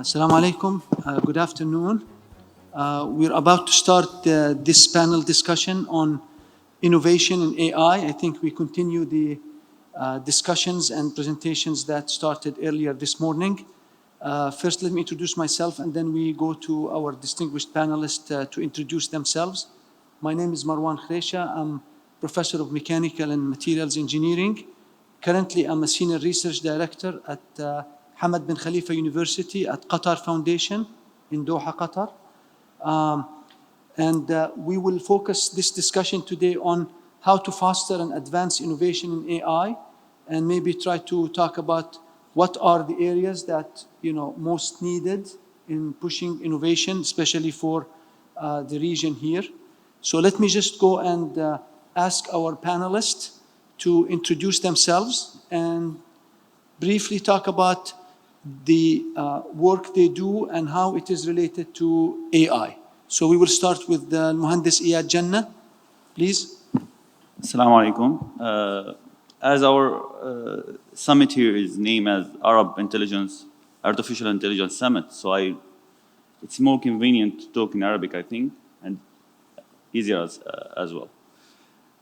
Assalamu alaikum. Good afternoon. We're about to start this panel discussion on innovation in AI. I think we continue the discussions and presentations that started earlier this morning. First, let me introduce myself, and then we go to our distinguished panelists to introduce themselves. My name is Marwan Khresha. I'm Professor of Mechanical and Materials Engineering. Currently, I'm a Senior Research Director at Hamad bin Khalifa University at Qatar Foundation in Doha, Qatar. We will focus this discussion today on how to foster and advance innovation in AI, and maybe try to talk about what are the areas that most needed in pushing innovation, especially for the region here. So let me just go and ask our panelists to introduce themselves and briefly talk about the work they do and how it is related to AI. So we will start with Muhandis Iyad Jannah, please. Assalamu alaikum. As our summit here is named as Artificial Intelligence Summit, so it's more convenient to talk in Arabic, I think, and easier as well.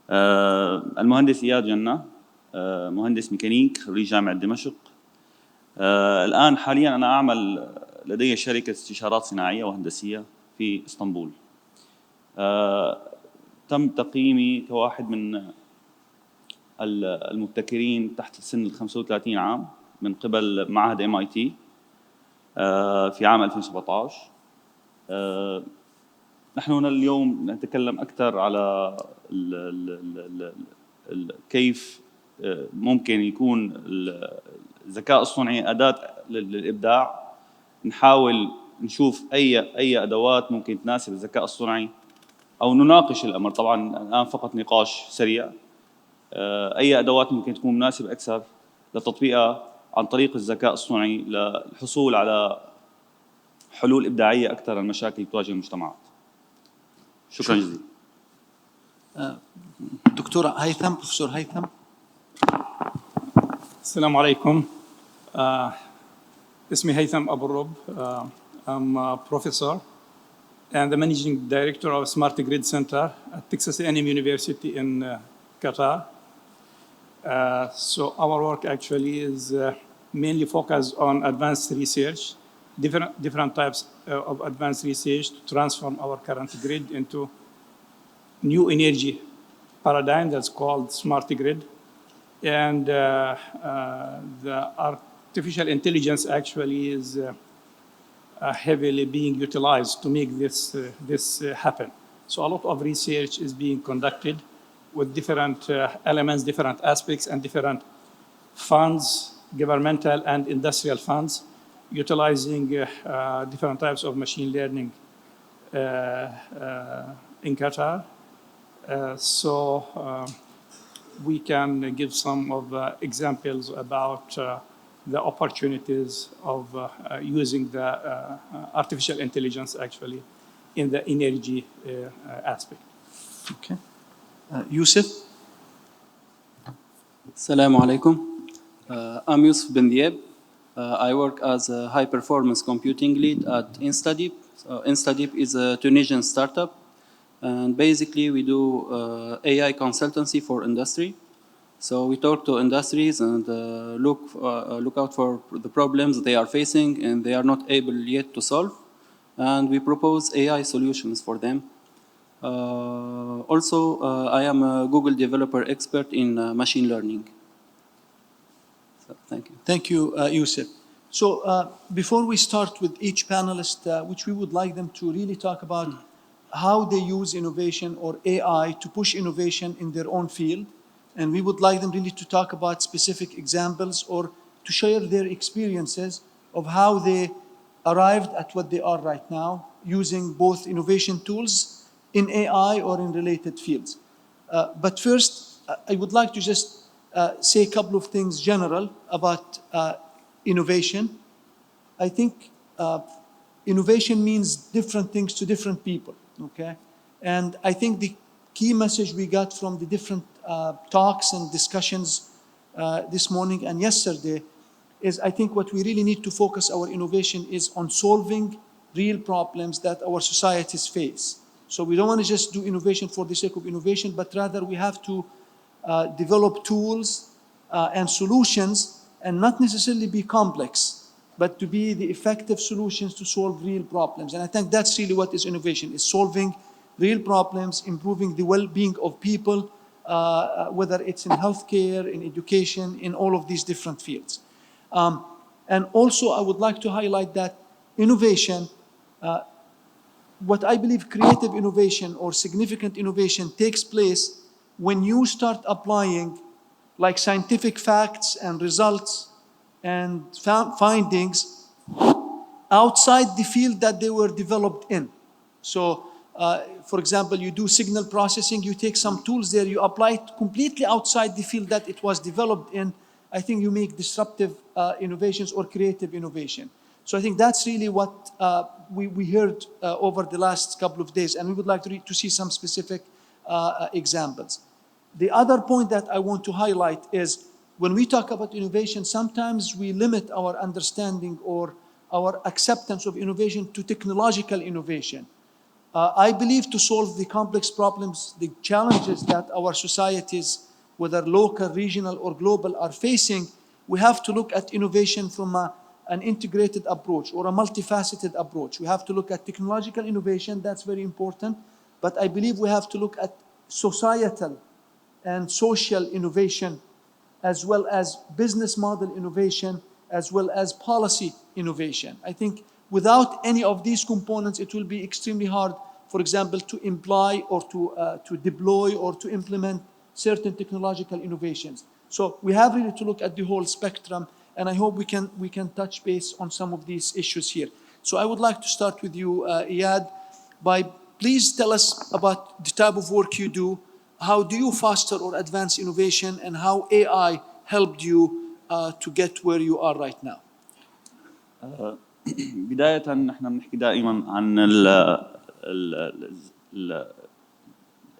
المهندس إياد جنة، مهندس ميكانيك خريج جامعة دمشق. الآن حاليا أنا أعمل لدي شركة استشارات صناعية وهندسية في اسطنبول. تم تقييمي كواحد من المبتكرين تحت سن ال 35 عام من قبل معهد MIT في عام 2017. نحن هنا اليوم نتكلم أكثر على كيف ممكن يكون الذكاء الصنعي أداة للإبداع. نحاول نشوف أي أدوات ممكن تناسب الذكاء الصنعي، أو نناقش الأمر. طبعاً الآن فقط نقاش سريع. أي أدوات ممكن تكون مناسبة أكثر لتطبيقها عن طريق الذكاء الصنعي للحصول على حلول إبداعية أكثر للمشاكل اللي تواجه المجتمعات. شكراً جزيلاً. دكتور هيثم، بروفيسور هيثم. السلام عليكم. اسمي هيثم أبو الرب. I'm a professor and the managing director of Smart Grid Center at Texas A&M University in Qatar. So our work actually is mainly focused on advanced research, different types of advanced research to transform our current grid into new energy paradigm that's called smart grid. And the artificial intelligence actually is heavily being utilized to make this happen. So a lot of research is being conducted with different elements, different aspects, and different funds, governmental and industrial funds, utilizing different types of machine learning in Qatar. We can give some of the examples about the opportunities of using the artificial intelligence actually in the energy aspect. Okay. Yusuf? Assalamu alaikum. I'm Yusuf bin Diab. I work as a high-performance computing lead at Instadeep. Instadeep is a Tunisian startup, and basically we do AI consultancy for industry. So we talk to industries and look out for the problems they are facing and they are not able yet to solve, and we propose AI solutions for them. Also, I am a Google developer expert in machine learning. So, thank you. Thank you, Yusuf. So before we start with each panelist, which we would like them to really talk about how they use innovation or AI to push innovation in their own field. And we would like them really to talk about specific examples or to share their experiences of how they arrived at what they are right now, using both innovation tools in AI or in related fields. But first, I would like to just say a couple of things general about innovation. I think innovation means different things to different people, okay? And I think the key message we got from the different talks and discussions this morning and yesterday is I think what we really need to focus our innovation is on solving real problems that our societies face. So we don't want to just do innovation for the sake of innovation, but rather we have to develop tools and solutions, and not necessarily be complex, but to be the effective solutions to solve real problems. And I think that's really what is innovation, is solving real problems, improving the well-being of people, whether it's in healthcare, in education, in all of these different fields. And also I would like to highlight that innovation, what I believe creative innovation or significant innovation takes place when you start applying like scientific facts and results and findings outside the field that they were developed in. So, for example, you do signal processing, you take some tools there, you apply it completely outside the field that it was developed in. I think you make disruptive innovations or creative innovation. So I think that's really what we heard over the last couple of days, and we would like to see some specific examples. The other point that I want to highlight is when we talk about innovation, sometimes we limit our understanding or our acceptance of innovation to technological innovation. I believe to solve the complex problems, the challenges that our societies, whether local, regional, or global, are facing, we have to look at innovation from an integrated approach or a multifaceted approach. We have to look at technological innovation, that's very important, but I believe we have to look at societal and social innovation, as well as business model innovation, as well as policy innovation. I think without any of these components, it will be extremely hard, for example, to imply or to deploy or to implement certain technological innovations. So we have really to look at the whole spectrum, and I hope we can touch base on some of these issues here. So I would like to start with you, Iyad, by please tell us about the type of work you do. How do you foster or advance innovation, and how AI helped you to get where you are right now? بداية نحن بنحكي دائما عن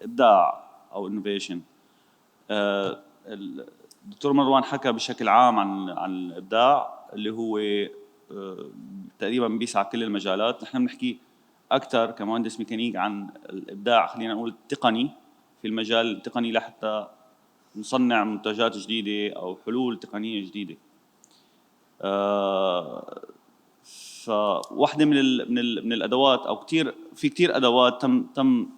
الإبداع أو innovation. الدكتور مروان حكى بشكل عام عن الإبداع اللي هو تقريبا بيسعى كل المجالات. نحن بنحكي أكثر كمهندس ميكانيك عن الإبداع، خلينا نقول التقني، في المجال التقني لحتى نصنع منتجات جديدة أو حلول تقنية جديدة. فواحدة من الأدوات أو كتير أدوات تم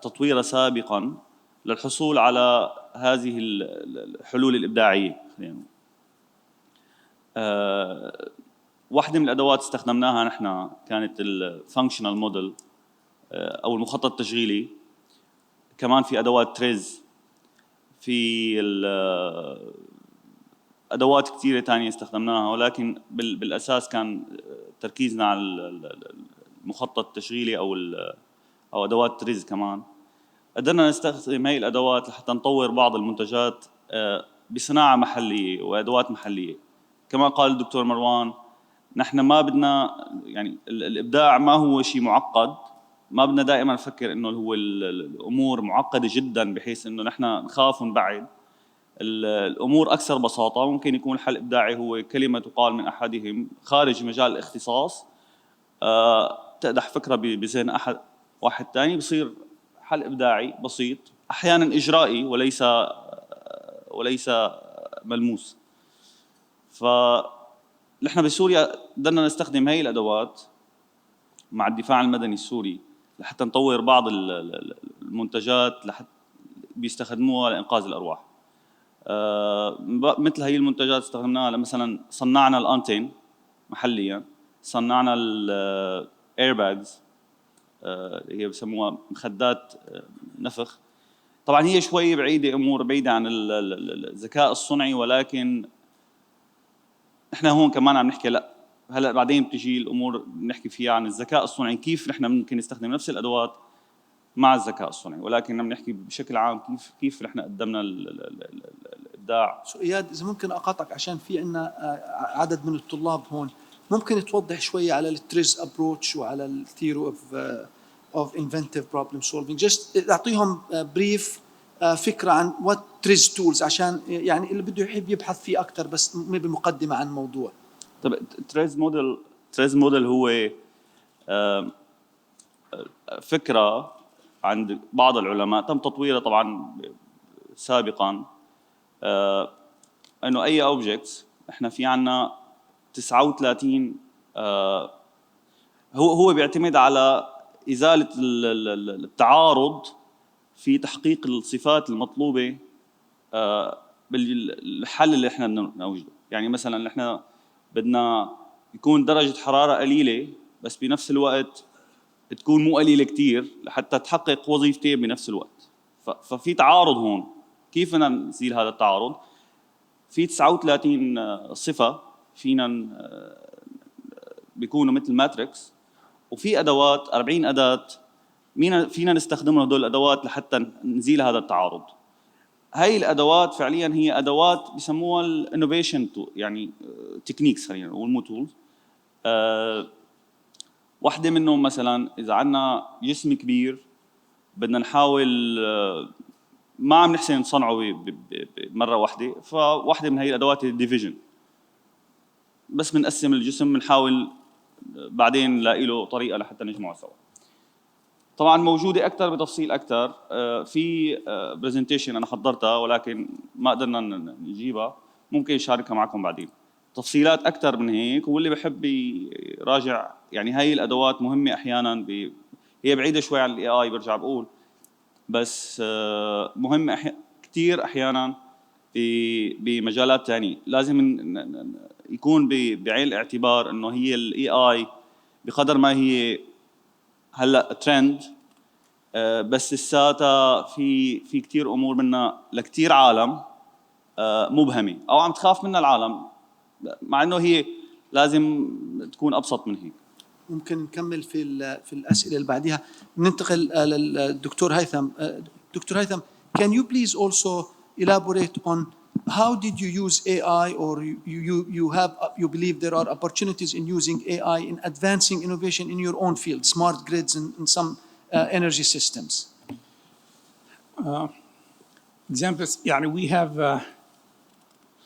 تطويرها سابقاً للحصول على هذه الحلول الإبداعية. واحدة من الأدوات استخدمناها نحن كانت الفانكشنال موديل أو المخطط التشغيلي. كمان في أدوات تريز، في أدوات كثيرة تانية استخدمناها، ولكن بالأساس كان تركيزنا على المخطط التشغيلي أو أدوات تريز. كمان قدرنا نستخدم هاي الأدوات لحتى نطور بعض المنتجات بصناعة محلية وأدوات محلية. كما قال الدكتور مروان، نحن ما بدنا يعني الإبداع ما هو شيء معقد، ما بدنا دائما نفكر إنه هو الأمور معقدة جدا بحيث إنه نحن نخاف ونبعد. الأمور أكثر بساطة. ممكن يكون الحل الإبداعي هو كلمة تقال من أحدهم خارج مجال الاختصاص، تقدح فكرة بذهن واحد ثاني، بصير حل إبداعي بسيط، أحياناً إجرائي وليس ملموس. فنحن بسوريا قدرنا نستخدم هاي الأدوات مع الدفاع المدني السوري لحتى نطور بعض المنتجات لحتى بيستخدموها لإنقاذ الأرواح. مثل هاي المنتجات استخدمناها مثلا صنعنا الأنتين محليا، صنعنا الإيرباجز هي بسموها مخدات نفخ. طبعا هي شوي بعيدة، أمور بعيدة عن الذكاء الصنعي، ولكن نحن هون كمان عم نحكي لا هلا بعدين بتجي الأمور بنحكي فيها عن الذكاء الصنعي، كيف نحن ممكن نستخدم نفس الأدوات مع الذكاء الصنعي، ولكن عم نحكي بشكل عام كيف نحن قدمنا الإبداع. إياد، إذا ممكن أقاطعك عشان في عنا عدد من الطلاب هون، ممكن توضح شوية على التريز أبروتش وعلى الثيوري of inventive problem solving. Just أعطيهم brief فكرة عن what TRIZ tools عشان يعني اللي بده يحب يبحث فيه أكثر بس بمقدمة عن الموضوع. طب تريز موديل هو فكرة عند بعض العلماء تم تطويرها طبعا سابقا، انه اي اوبجكت احنا في عنا 39 هو بيعتمد على ازالة التعارض في تحقيق الصفات المطلوبة بالحل اللي احنا نوجده. يعني مثلا احنا بدنا يكون درجة حرارة قليلة بس بنفس الوقت تكون مو قليلة كتير لحتى تحقق وظيفتين بنفس الوقت. ففي تعارض هون، كيف بدنا نزيل هذا التعارض؟ في 39 صفة فينا بيكونوا مثل ماتريكس، وفي ادوات 40 اداة فينا نستخدمهم هدول الادوات لحتى نزيل هذا التعارض. هاي الادوات فعليا هي ادوات بسموها الانوفيشن يعني تكنيكس، خلينا نقول مو تولز. واحدة منهم مثلا اذا عندنا جسم كبير بدنا نحاول ما عم نحسن نصنعه بمرة واحدة، فواحدة من هي الادوات الديفيجن، بس بنقسم الجسم بنحاول بعدين نلاقي له طريقة لحتى نجمعه سوا. طبعا موجودة أكثر بتفصيل أكثر في برزنتيشن أنا حضرتها ولكن ما قدرنا نجيبها، ممكن نشاركها معكم بعدين. تفصيلات أكثر من هيك، واللي بحب يراجع يعني هاي الأدوات مهمة أحيانا هي بعيدة شوي عن الاي اي برجع بقول، بس مهمة كثير أحيانا بمجالات ثانية. لازم يكون بعين الاعتبار إنه هي الاي اي بقدر ما هي هلا ترند، بس لساتها في كثير امور منها لكثير عالم مبهمه او عم تخاف منها العالم، مع انه هي لازم تكون ابسط من هيك. ممكن نكمل في الاسئله اللي بعديها، ننتقل للدكتور هيثم. دكتور هيثم, can you please also elaborate on how did you use AI, or you believe there are opportunities in using AI in advancing innovation in your own field, smart grids and some energy systems? Examples, يعني we have a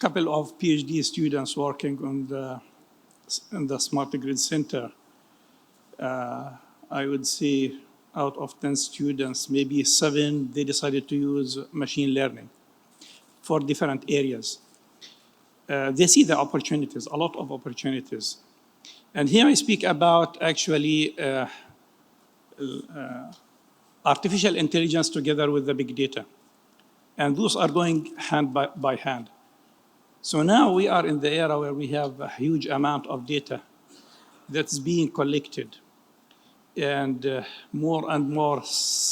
couple of PhD students working on the Smart Grid Center. I would say out of 10 students, maybe 7, they decided to use machine learning for different areas. They see the opportunities, a lot of opportunities. And here I speak about actually artificial intelligence together with the big data. And those are going hand by hand. So now we are in the era where we have a huge amount of data that's being collected, and more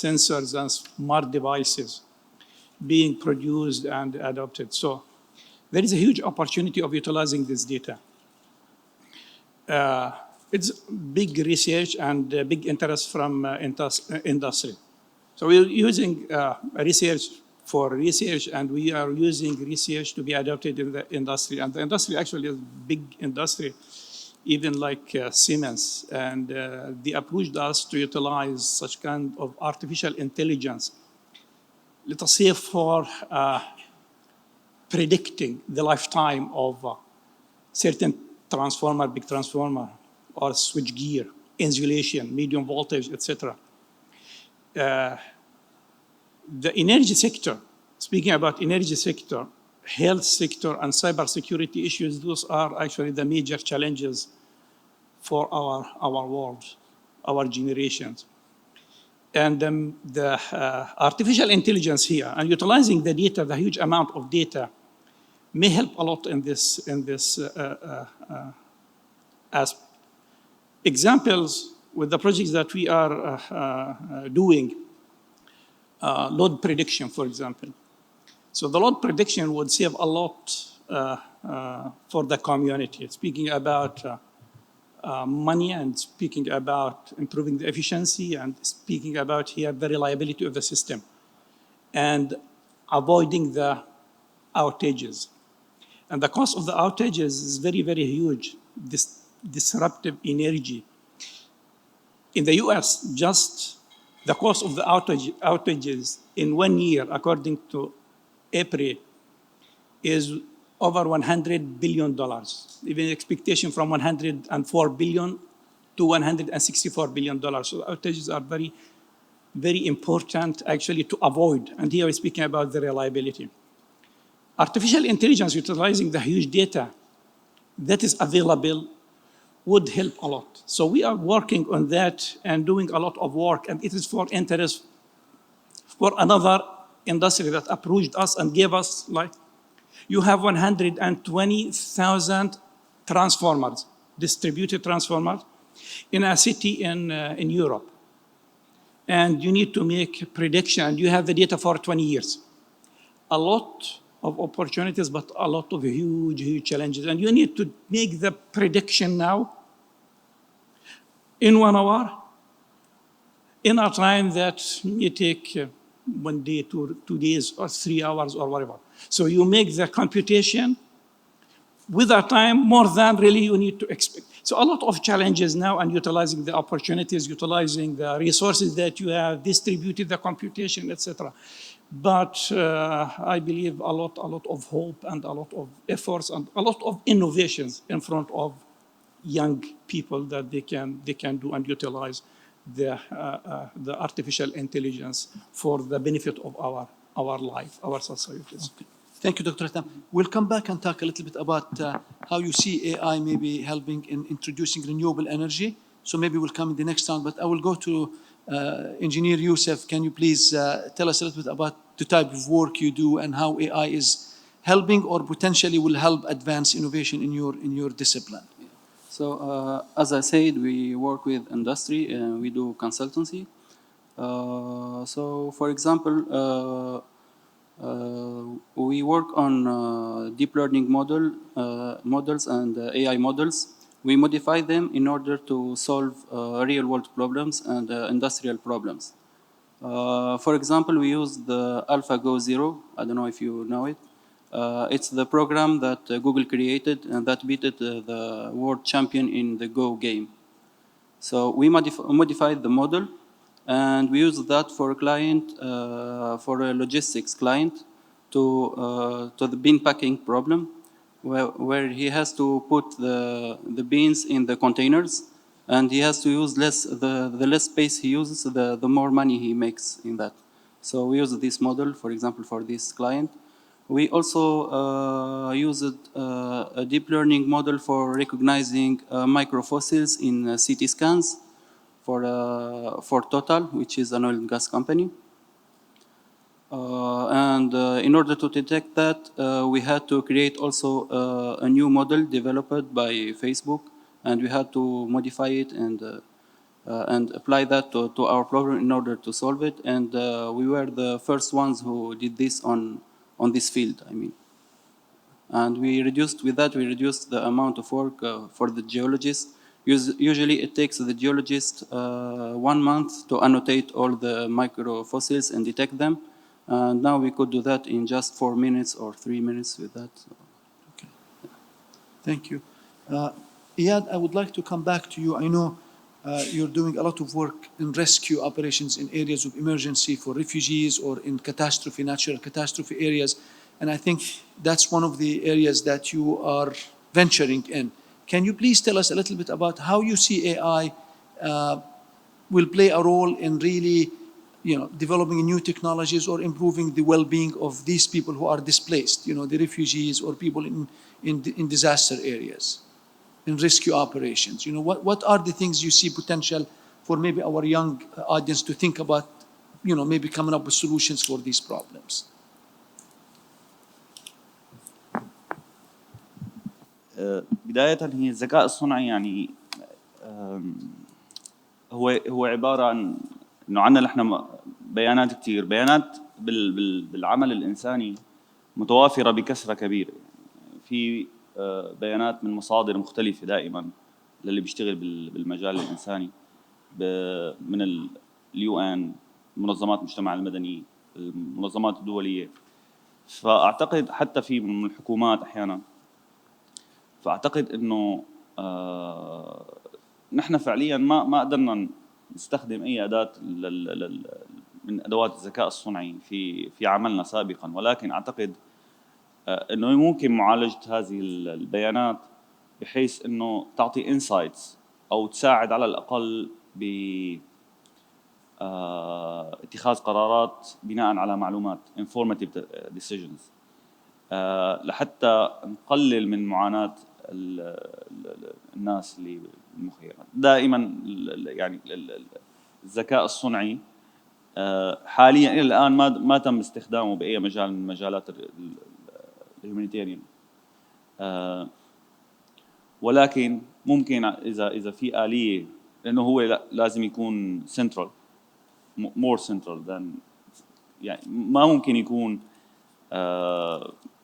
sensors and smart devices being produced and adopted. So there is a huge opportunity of utilizing this data. It's big research and big interest from industry. So we're using research for research, and we are using research to be adopted in the industry. And the industry actually is a big industry, even like Siemens. And they approached us to utilize such kind of artificial intelligence, let us say for predicting the lifetime of certain transformer, big transformer, or switch gear, insulation, medium voltage, etc. The energy sector, speaking about energy sector, health sector, and cybersecurity issues, those are actually the major challenges for our world, our generations. And the artificial intelligence here, and utilizing the data, the huge amount of data, may help a lot in this aspect. Examples with the projects that we are doing, load prediction, for example. So the load prediction would save a lot for the community, speaking about money, and speaking about improving the efficiency, and speaking about here the reliability of the system, and avoiding the outages. And the cost of the outages is very, very huge, this disruptive energy. In the US, just the cost of the outages in 1 year, according to April, is over $100 billion, even expectation from 104 billion to 164 billion dollars. So outages are very, very important actually to avoid. And here we're speaking about the reliability. Artificial intelligence utilizing the huge data that is available would help a lot. So we are working on that and doing a lot of work, and it is for interest for another industry that approached us and gave us, like, you have 120,000 transformers, distributed transformers, in a city in Europe. And you need to make prediction. You have the data for 20 years. A lot of opportunities, but a lot of huge, huge challenges. And you need to make the prediction now in 1 hour, in a time that may take 1 day, 2 days, or 3 hours, or whatever. So you make the computation with a time more than really you need to expect. So a lot of challenges now, and utilizing the opportunities, utilizing the resources that you have, distributed the computation, etc. But I believe a lot of hope and a lot of efforts and a lot of innovations in front of young people that they can do and utilize the artificial intelligence for the benefit of our life, our societies. Okay. Thank you, Dr. Hatam. We'll come back and talk a little bit about how you see AI maybe helping in introducing renewable energy. So maybe we'll come in the next round, but I will go to Engineer Youssef. Can you please tell us a little bit about the type of work you do and how AI is helping or potentially will help advance innovation in your discipline? So as I said, we work with industry and we do consultancy. So for example, we work on deep learning models and AI models. We modify them in order to solve real-world problems and industrial problems. For example, we use the AlphaGo Zero. I don't know if you know it. It's the program that Google created and that beat the world champion in the Go game. So we modified the model, and we use that for a client, for a logistics client, to the bean packing problem, where he has to put the beans in the containers, and he has to use the less space he uses, the more money he makes in that. So we use this model, for example, for this client. We also used a deep learning model for recognizing microfossils in CT scans for Total, which is an oil and gas company. And in order to detect that, we had to create also a new model developed by Facebook, and we had to modify it and apply that to our problem in order to solve it. And we were the first ones who did this on this field, I mean. And we reduced the amount of work for the geologist. Usually it takes the geologist 1 month to annotate all the microfossils and detect them. And now we could do that in just 4 minutes or 3 minutes with that. So. Okay. Thank you. Iyad, I would like to come back to you. I know you're doing a lot of work in rescue operations in areas of emergency for refugees or in natural catastrophe areas. And I think that's one of the areas that you are venturing in. Can you please tell us a little bit about how you see AI will play a role in really, developing new technologies or improving the well-being of these people who are displaced, the refugees or people in disaster areas, in rescue operations? What are the things you see potential for maybe our young audience to think about, maybe coming up with solutions for these problems? بداية هي الذكاء الصنعي يعني هو عبارة عن إنه عنا نحن بيانات كتير، بيانات بالعمل الإنساني متوافرة بكثرة كبيرة. في بيانات من مصادر مختلفة دائما للي بيشتغل بالمجال الإنساني، من UN، منظمات المجتمع المدني، المنظمات الدولية. فأعتقد حتى في من الحكومات أحيانا. فأعتقد إنه نحن فعليا ما قدرنا نستخدم اي اداه من ادوات الذكاء الصنعي في عملنا سابقا، ولكن اعتقد انه ممكن معالجه هذه البيانات بحيث انه تعطي انسايتس او تساعد على الاقل ب اتخاذ قرارات بناء على معلومات informative decisions، لحتى نقلل من معاناة الناس اللي بالمخيمات. دائما يعني الذكاء الصنعي حاليا الى الان ما تم استخدامه باي مجال من مجالات الهيومانيتيريان، ولكن ممكن اذا في آلية، لانه هو لازم يكون central more central than، يعني ما ممكن يكون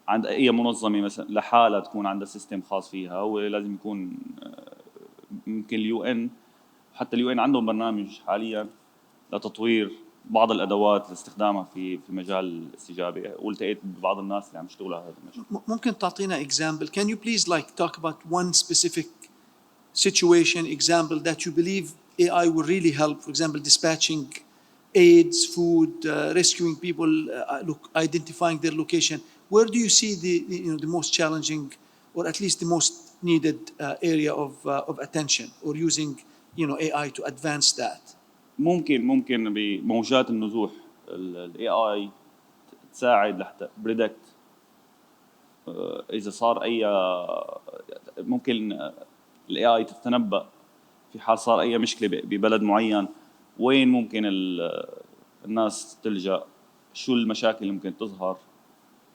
عند اي منظمه مثلا لحالها تكون عندها سيستم خاص فيها. هو لازم يكون ممكن اليو ان، حتى اليو ان عندهم برنامج حاليا لتطوير بعض الادوات لاستخدامها في مجال الاستجابه، والتقيت ببعض الناس اللي عم يشتغلوا على هذا المجال. ممكن تعطينا example? Can you please like talk about one specific situation example that you believe AI will really help? For example, dispatching aids, food, rescuing people, identifying their location. Where do you see the most challenging, or at least the most needed area of attention, or using AI to advance that? ممكن بموجات النزوح الاي اي تساعد لحتى بريدكت اذا صار اي، ممكن الاي اي تتنبأ في حال صار اي مشكله ببلد معين، وين ممكن الناس تلجأ، شو المشاكل اللي ممكن تظهر،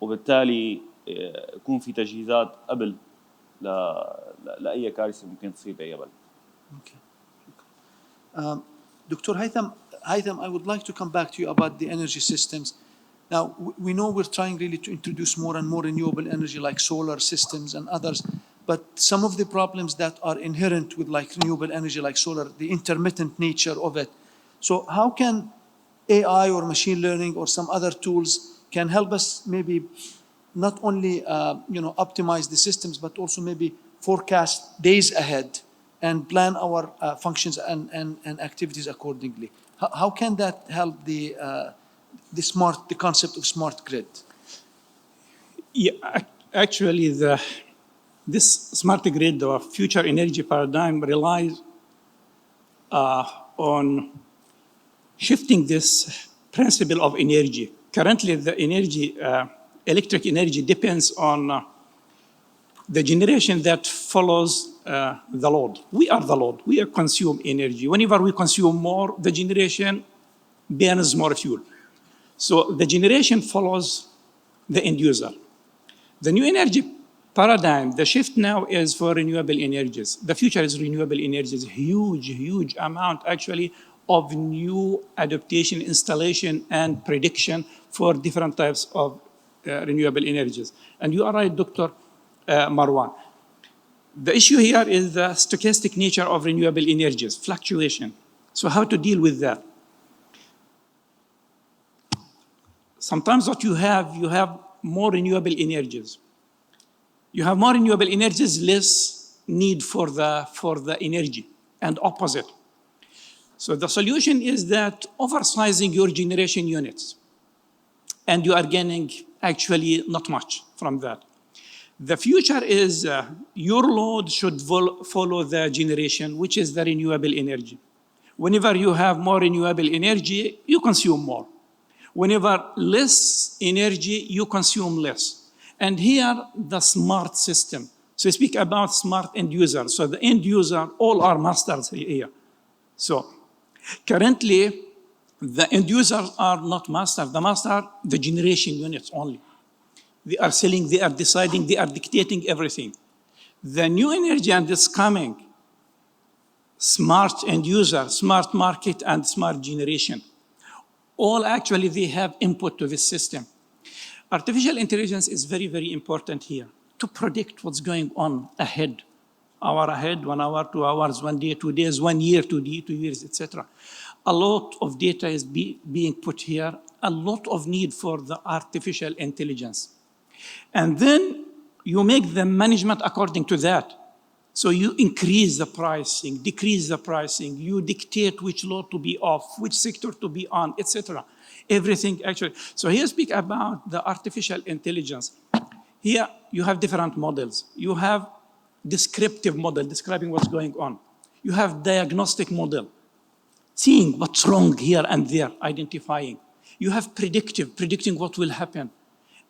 وبالتالي يكون في تجهيزات قبل لأي كارثة ممكن تصير بأي بلد. Okay. Dr. Haytham, I would like to come back to you about the energy systems. Now, we know we're trying really to introduce more and more renewable energy like solar systems and others, but some of the problems that are inherent with like renewable energy like solar, the intermittent nature of it. So how can AI or machine learning or some other tools can help us maybe not only optimize the systems, but also maybe forecast days ahead and plan our functions and activities accordingly? How can that help the concept of smart grid? Yeah, actually, this smart grid or future energy paradigm relies on shifting this principle of energy. Currently, the energy, electric energy, depends on the generation that follows the load. We are the load. We consume energy. Whenever we consume more, the generation burns more fuel. So the generation follows the end user. The new energy paradigm, the shift now is for renewable energies. The future is renewable energies, huge amount actually of new adaptation, installation, and prediction for different types of renewable energies. And you are right, Dr. Marwan. The issue here is the stochastic nature of renewable energies, fluctuation. So how to deal with that? Sometimes what you have more renewable energies. You have more renewable energies, less need for the energy, and opposite. So the solution is that oversizing your generation units, and you are gaining actually not much from that. The future is your load should follow the generation, which is the renewable energy. Whenever you have more renewable energy, you consume more. Whenever less energy, you consume less. And here, the smart system. So we speak about smart end user. So the end user, all are masters here. So currently, the end users are not masters. The master, the generation units only. They are selling, they are deciding, they are dictating everything. The new energy and it's coming, smart end user, smart market, and smart generation. All actually, they have input to this system. Artificial intelligence is very important here to predict what's going on ahead. Hour ahead, 1 hour, 2 hours, 1 day, 2 days, 1 year, 2 years, etc. A lot of data is being put here, a lot of need for the artificial intelligence. And then you make the management according to that. So you increase the pricing, decrease the pricing, you dictate which law to be off, which sector to be on, etc. Everything actually. So here speak about the artificial intelligence. Here you have different models. You have descriptive model, describing what's going on. You have diagnostic model, seeing what's wrong here and there, identifying. You have predictive, predicting what will happen.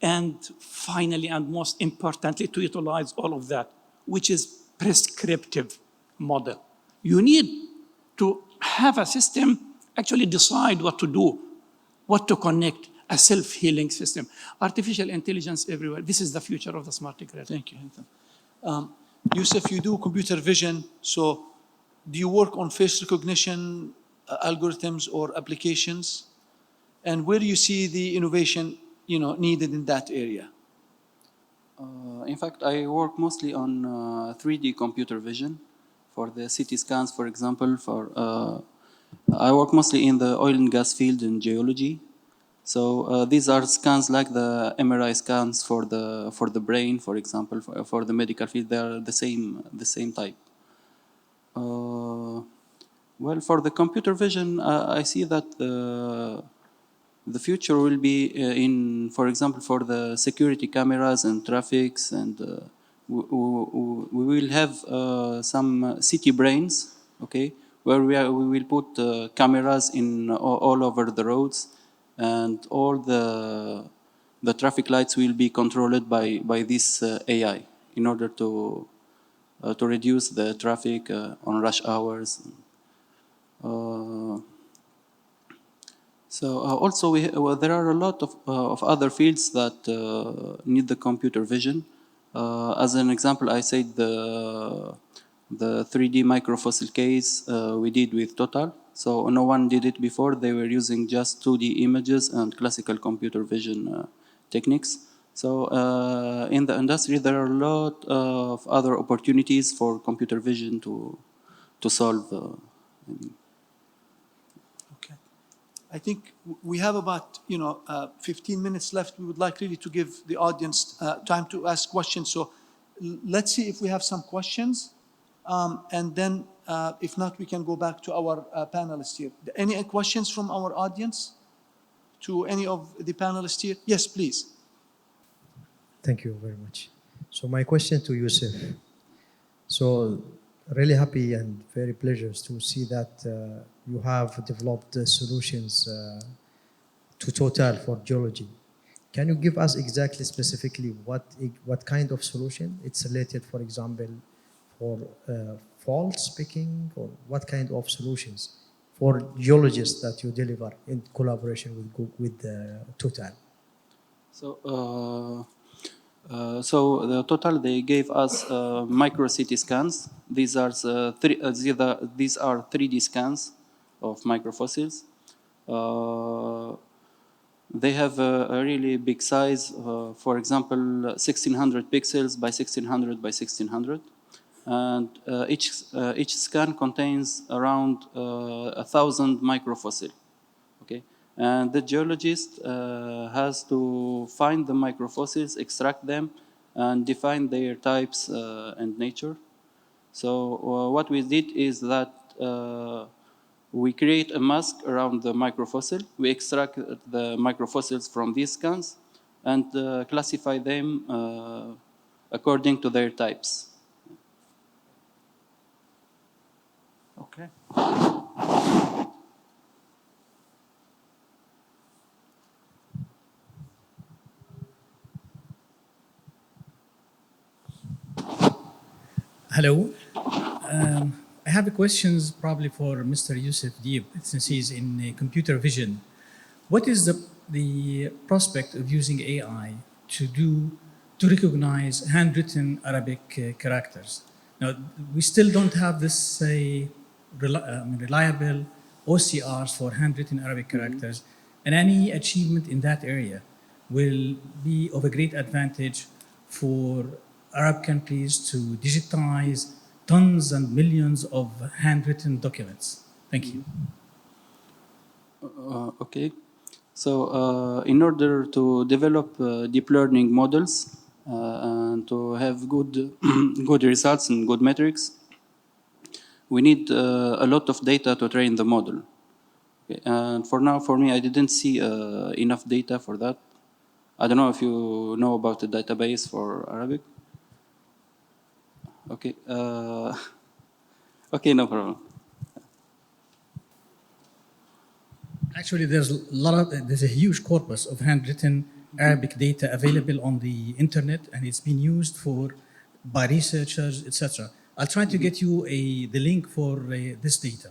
And finally, and most importantly, to utilize all of that, which is prescriptive model. You need to have a system actually decide what to do, what to connect, a self-healing system. Artificial intelligence everywhere. This is the future of the smart grid. Thank you, Haytham. Yusuf, you do computer vision, so do you work on face recognition algorithms or applications? And where do you see the innovation, needed in that area? In fact, I work mostly on 3D computer vision for the CT scans, for example. I work mostly in the oil and gas field in geology. So these are scans like the MRI scans for the brain, for example, for the medical field. They are the same type. Well, for the computer vision, I see that the future will be for example, for the security cameras and traffics, and we will have some city brains, okay, where we will put cameras in all over the roads, and all the traffic lights will be controlled by this AI in order to reduce the traffic on rush hours. Also, there are a lot of other fields that need the computer vision. As an example, I said the 3D microfossil case we did with Total. So no one did it before. They were using just 2D images and classical computer vision techniques. So in the industry, there are a lot of other opportunities for computer vision to solve. I think we have about 15 minutes left. We would like really to give the audience time to ask questions. So let's see if we have some questions, and then if not, we can go back to our panelists here. Any questions from our audience to any of the panelists here? Yes, please. Thank you very much. So my question to Yusuf. So really happy and very pleased to see that you have developed solutions to Total for geology. Can you give us exactly, specifically, what kind of solution? It's related, for example, for fault picking, or what kind of solutions for geologists that you deliver in collaboration with Total? So the Total, they gave us micro CT scans. These are 3D scans of microfossils. They have a really big size. For example, 1600 pixels by 1600 by 1600, and each scan contains around 1,000 microfossil. Okay. And the geologist has to find the microfossils, extract them, and define their types and nature. So what we did is that we create a mask around the microfossil. We extract the microfossils from these scans and classify them according to their types. Okay. Hello. I have questions probably for Mr. Yusuf Deeb, since he's in computer vision. What is the prospect of using AI to recognize handwritten Arabic characters? Now, we still don't have this reliable OCRs for handwritten Arabic characters, and any achievement in that area will be of a great advantage for Arab countries to digitize tons and millions of handwritten documents. Thank you. Okay. So in order to develop deep learning models and to have good, good results and good metrics, we need a lot of data to train the model. Okay. And for now, for me, I didn't see enough data for that. I don't know if you know about the database for Arabic. Okay. Okay, no problem. Actually, there's a huge corpus of handwritten Arabic data available on the internet, and it's been used by researchers, etc. I'll try to get you the link for this data.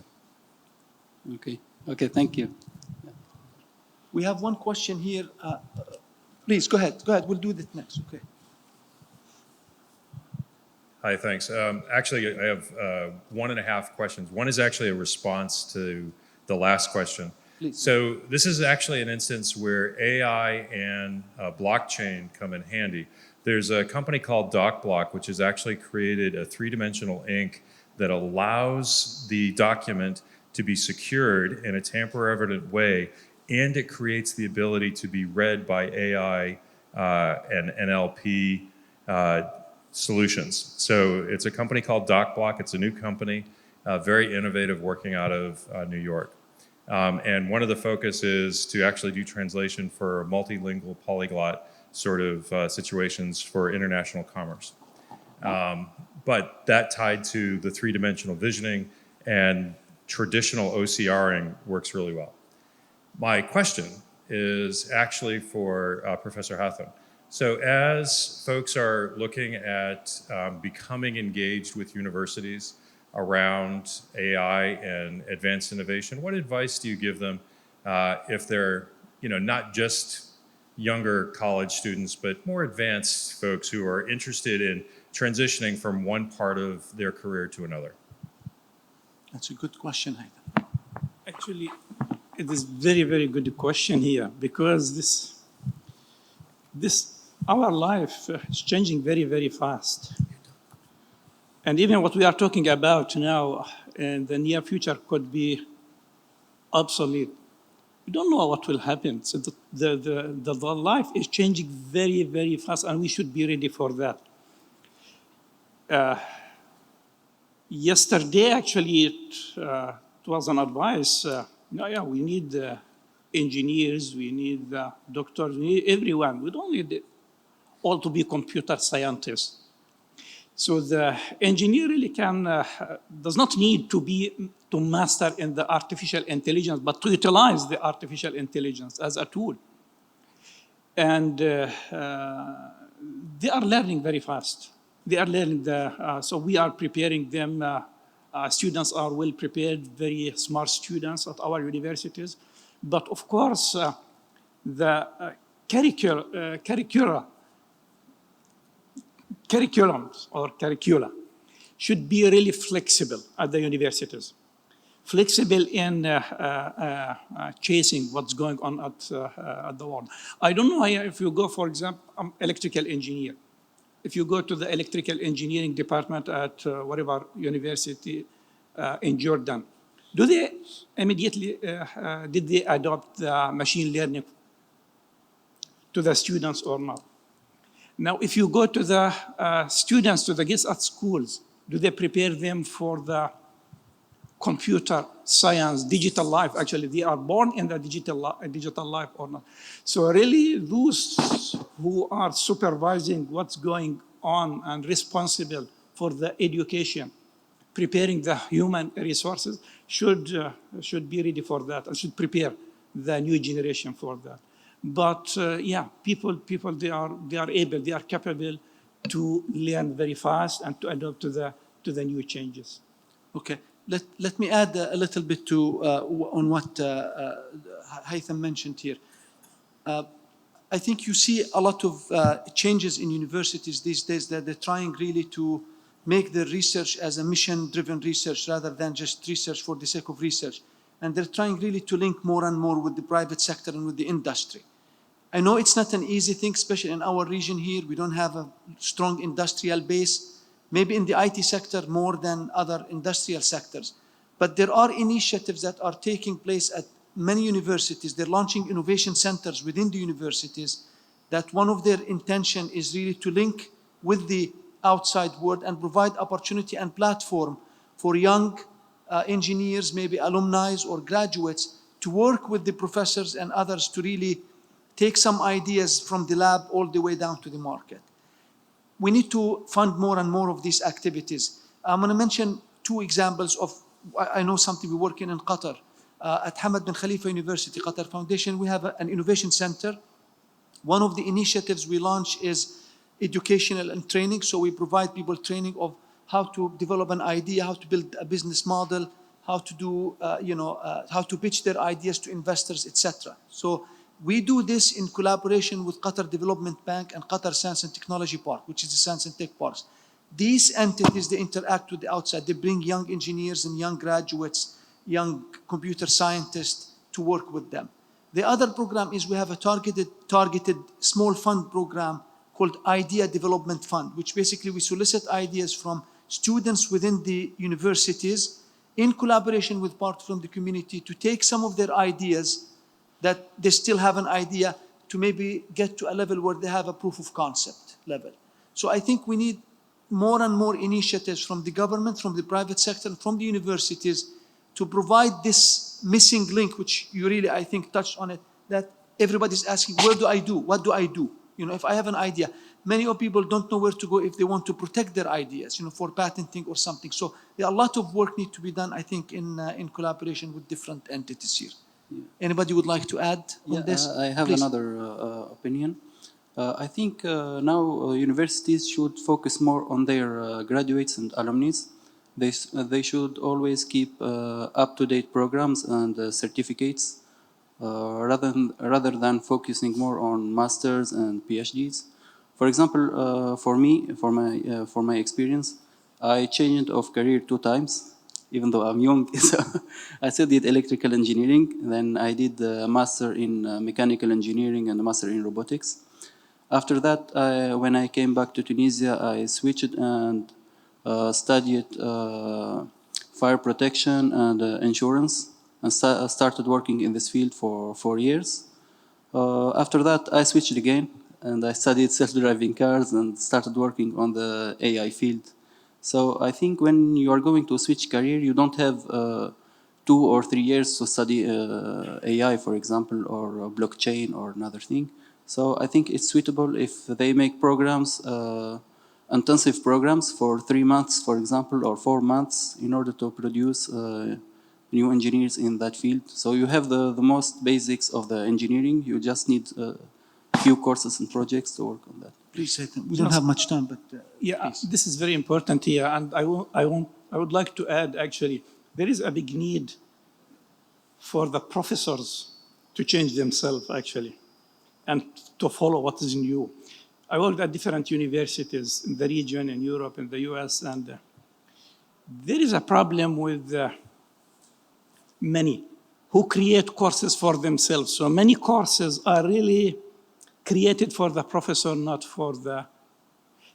Okay. Okay. Thank you. We have one question here. Please, go ahead. Go ahead. We'll do that next. Okay. Hi, thanks. Actually, I have 1.5 questions. One is actually a response to the last question. Please. So this is actually an instance where AI and blockchain come in handy. There's a company called DocBlock, which has actually created a 3-dimensional ink that allows the document to be secured in a tamper-evident way, and it creates the ability to be read by AI and NLP solutions. So it's a company called DocBlock. It's a new company, very innovative, working out of New York. And one of the focus is to actually do translation for multilingual, polyglot sort of situations for international commerce. But that tied to the 3-dimensional visioning and traditional OCRing works really well. My question is actually for Professor Hatham. So as folks are looking at becoming engaged with universities around AI and advanced innovation, what advice do you give them if they're, not just younger college students, but more advanced folks who are interested in transitioning from one part of their career to another? That's a good question, Haitham. Actually, it is very, very good question here, because our life is changing very, very fast. And even what we are talking about now in the near future could be obsolete. We don't know what will happen. So the life is changing very, very fast, and we should be ready for that. Yesterday, actually, it was an advice. We need engineers, we need doctors, we need everyone. We don't need all to be computer scientists. So the engineer really does not need to master in the artificial intelligence, but to utilize the artificial intelligence as a tool. And they are learning very fast. They are learning so we are preparing them. Students are well prepared, very smart students at our universities. But of course, the curricula should be really flexible at the universities. Flexible in chasing what's going on at the world. I don't know if you go, for example, I'm electrical engineer. If you go to the electrical engineering department at whatever university in Jordan, do they immediately, did they adopt the machine learning to the students or not? Now, if you go to the students, to the kids at schools, do they prepare them for the computer science, digital life? Actually, they are born in the digital life or not. So really, those who are supervising what's going on and responsible for the education, preparing the human resources, should be ready for that and should prepare the new generation for that. But people, they are able, they are capable to learn very fast and to adapt to the new changes. Okay. Let me add a little bit to on what Haitham mentioned here. I think you see a lot of changes in universities these days that they're trying really to make their research as a mission-driven research rather than just research for the sake of research. And they're trying really to link more and more with the private sector and with the industry. I know it's not an easy thing, especially in our region here. We don't have a strong industrial base, maybe in the IT sector more than other industrial sectors. But there are initiatives that are taking place at many universities. They're launching innovation centers within the universities that one of their intention is really to link with the outside world and provide opportunity and platform for young engineers, maybe alumni or graduates, to work with the professors and others to really take some ideas from the lab all the way down to the market. We need to fund more and more of these activities. I'm going to mention two examples of, I know something we're working in Qatar. At Hamad bin Khalifa University, Qatar Foundation, we have an innovation center. One of the initiatives we launch is educational and training. So we provide people training of how to develop an idea, how to build a business model, how to do, how to pitch their ideas to investors, etc. So we do this in collaboration with Qatar Development Bank and Qatar Science and Technology Park, which is the Science and Tech Parks. These entities, they interact with the outside. They bring young engineers and young graduates, young computer scientists to work with them. The other program is we have a targeted small fund program called Idea Development Fund, which basically we solicit ideas from students within the universities in collaboration with part from the community to take some of their ideas that they still have an idea to maybe get to a level where they have a proof of concept level. So I think we need more and more initiatives from the government, from the private sector, and from the universities to provide this missing link, which you really, I think, touched on it, that everybody's asking, where do I do? What do I do? If I have an idea, many of people don't know where to go if they want to protect their ideas, for patenting or something. So there are a lot of work need to be done, I think, in collaboration with different entities here. Anybody would like to add on this? I have Please. another opinion. I think now universities should focus more on their graduates and alumni. They should always keep up-to-date programs and certificates rather than focusing more on masters and PhDs. For example, for my experience, I changed of career 2 times. Even though I'm young, so I studied electrical engineering. Then I did a master in mechanical engineering and a master in robotics. After that, when I came back to Tunisia, I switched and studied fire protection and insurance, and started working in this field for 4 years. After that, I switched again, and I studied self-driving cars and started working on the AI field. So I think when you are going to switch career, you don't have 2 or 3 years to study AI, for example, or blockchain or another thing. So I think it's suitable if they make programs, intensive programs for 3 months, for example, or 4 months in order to produce new engineers in that field. So you have the most basics of the engineering. You just need a few courses and projects to work on that. Please, Satan. We don't have much time, but please. This is very important here, and I would like to add, actually, there is a big need for the professors to change themselves, actually, and to follow what is new. I worked at different universities in the region, in Europe, in the US, and there is a problem with many who create courses for themselves. So many courses are really created for the professor, not for the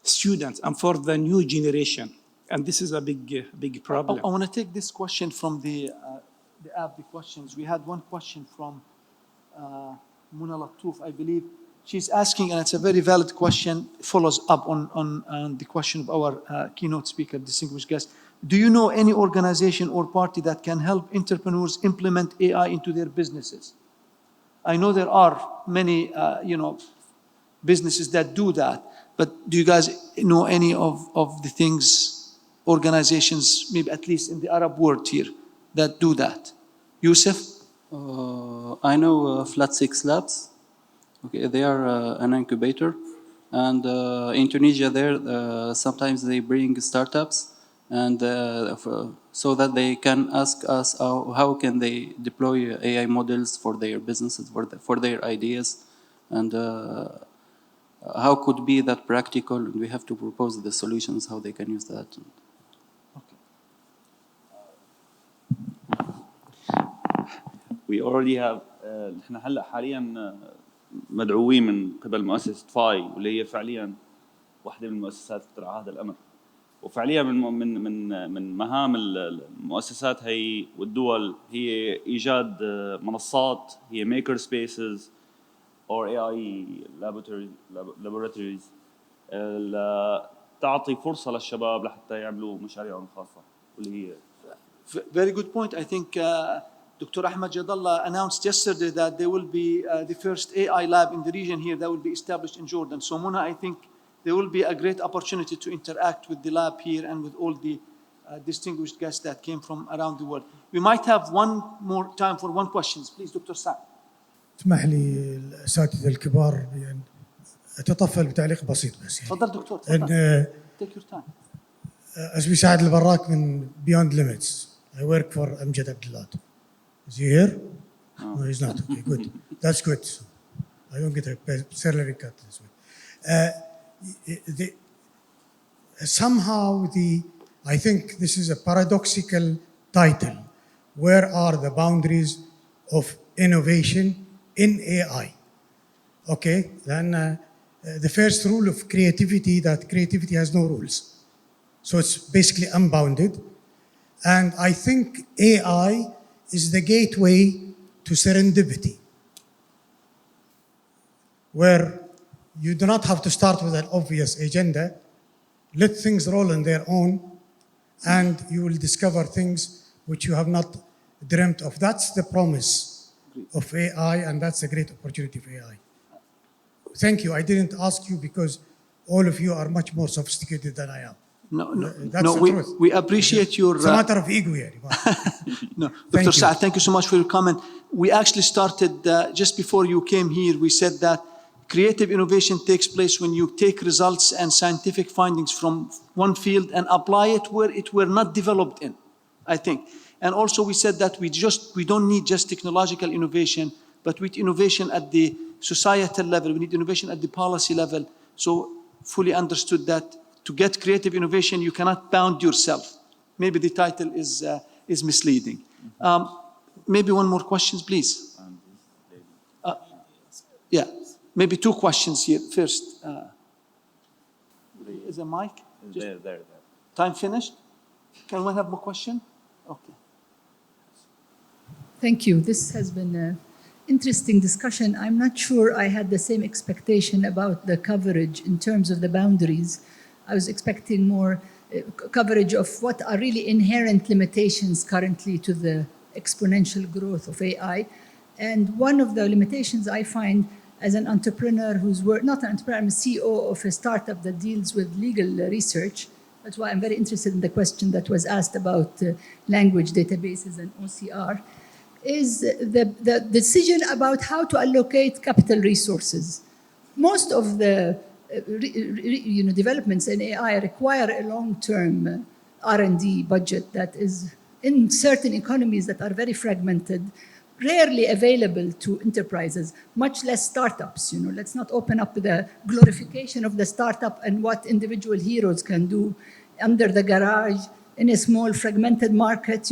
students and for the new generation. And this is a big problem. I want to take this question from the app, the questions. We had one question from Muna Latouf, I believe. She's asking, and it's a very valid question, follows up on the question of our keynote speaker, distinguished guest. Do you know any organization or party that can help entrepreneurs implement AI into their businesses? I know there are many, businesses that do that, but do you guys know any of the things, organizations, maybe at least in the Arab world here, that do that? Yusuf? I know Flat 6 Labs. Okay, they are an incubator, and in Tunisia, sometimes they bring startups, and so that they can ask us how can they deploy AI models for their businesses, for their ideas, and how could be that practical. And we have to propose the solutions how they can use that. Okay. We already have نحن هلا حاليا مدعوين من قبل مؤسسة فاي، واللي هي فعليا واحدة من المؤسسات اللي ترعى هذا الأمر. وفعليا من مهام المؤسسات هي والدول هي إيجاد منصات، هي ميكر سبيسز or AI laboratories تعطي فرصة للشباب لحتى يعملوا مشاريعهم الخاصة واللي هي Very good point. I think Dr. Ahmed Jadallah announced yesterday that there will be the first AI lab in the region here that will be established in Jordan. So Mona, I think there will be a great opportunity to interact with the lab here and with all the distinguished guests that came from around the world. We might have one more time for one questions. Please, Dr. Saad. اسمح لي الأساتذة الكبار بأن أتطفل بتعليق بسيط بس يعني. تفضل دكتور. إن Take your time. اسمي سعد البراك من Beyond Limits. I work for Amjad Abdullato. Is he here? No, he's not. Okay, good. That's good. I don't get a salary cut this way. I think this is a paradoxical title. Where are the boundaries of innovation in AI? Okay, then the first rule of creativity, that creativity has no rules. So it's basically unbounded. And I think AI is the gateway to serendipity, where you do not have to start with an obvious agenda. Let things roll on their own, and you will discover things which you have not dreamt of. That's the promise of AI, and that's a great opportunity for AI. Thank you. I didn't ask you because all of you are much more sophisticated than I am. That's the truth. We appreciate your... It's a matter of ego here. No, Dr. Saad, thank you so much for your comment. We actually started, just before you came here, we said that creative innovation takes place when you take results and scientific findings from one field and apply it where it were not developed in, I think. And also we said that we don't need just technological innovation, but with innovation at the societal level, we need innovation at the policy level. So fully understood that to get creative innovation, you cannot bound yourself. Maybe the title is misleading. Maybe one more question, please. Yeah, maybe two questions here. First, is a mic? there. Time finished? Can we have more question? Okay. Thank you. This has been an interesting discussion. I'm not sure I had the same expectation about the coverage in terms of the boundaries. I was expecting more coverage of what are really inherent limitations currently to the exponential growth of AI. And one of the limitations I find as an entrepreneur not an entrepreneur, I'm a CEO of a startup that deals with legal research. That's why I'm very interested in the question that was asked about language databases and OCR, is the decision about how to allocate capital resources. Most of the developments in AI require a long-term R&D budget that is in certain economies that are very fragmented, rarely available to enterprises, much less startups. Let's not open up the glorification of the startup and what individual heroes can do under the garage in a small fragmented market.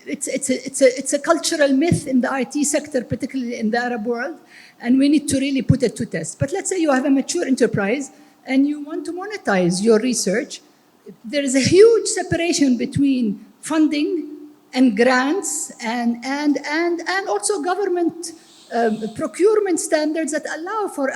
It's a cultural myth in the IT sector, particularly in the Arab world, and we need to really put it to test. But let's say you have a mature enterprise and you want to monetize your research. There is a huge separation between funding and grants and also government procurement standards that allow for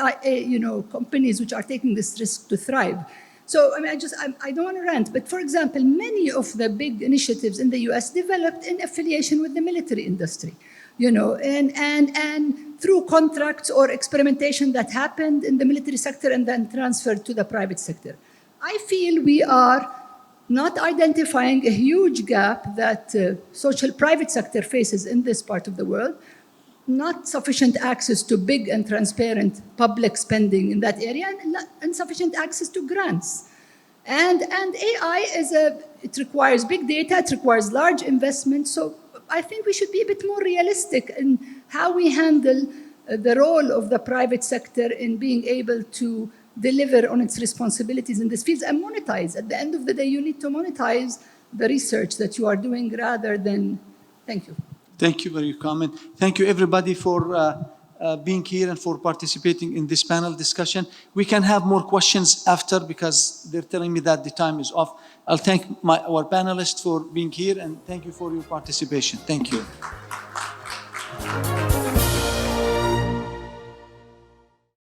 companies which are taking this risk to thrive. So I don't want to rant, but for example, many of the big initiatives in the US developed in affiliation with the military industry, and through contracts or experimentation that happened in the military sector and then transferred to the private sector. I feel we are not identifying a huge gap that social private sector faces in this part of the world, not sufficient access to big and transparent public spending in that area, and insufficient access to grants. And AI it requires big data, it requires large investment. So I think we should be a bit more realistic in how we handle the role of the private sector in being able to deliver on its responsibilities in this field and monetize. At the end of the day, you need to monetize the research that you are doing rather than... Thank you. Thank you for your comment. Thank you, everybody, for being here and for participating in this panel discussion. We can have more questions after because they're telling me that the time is off. I'll thank our panelists for being here and thank you for your participation. Thank you.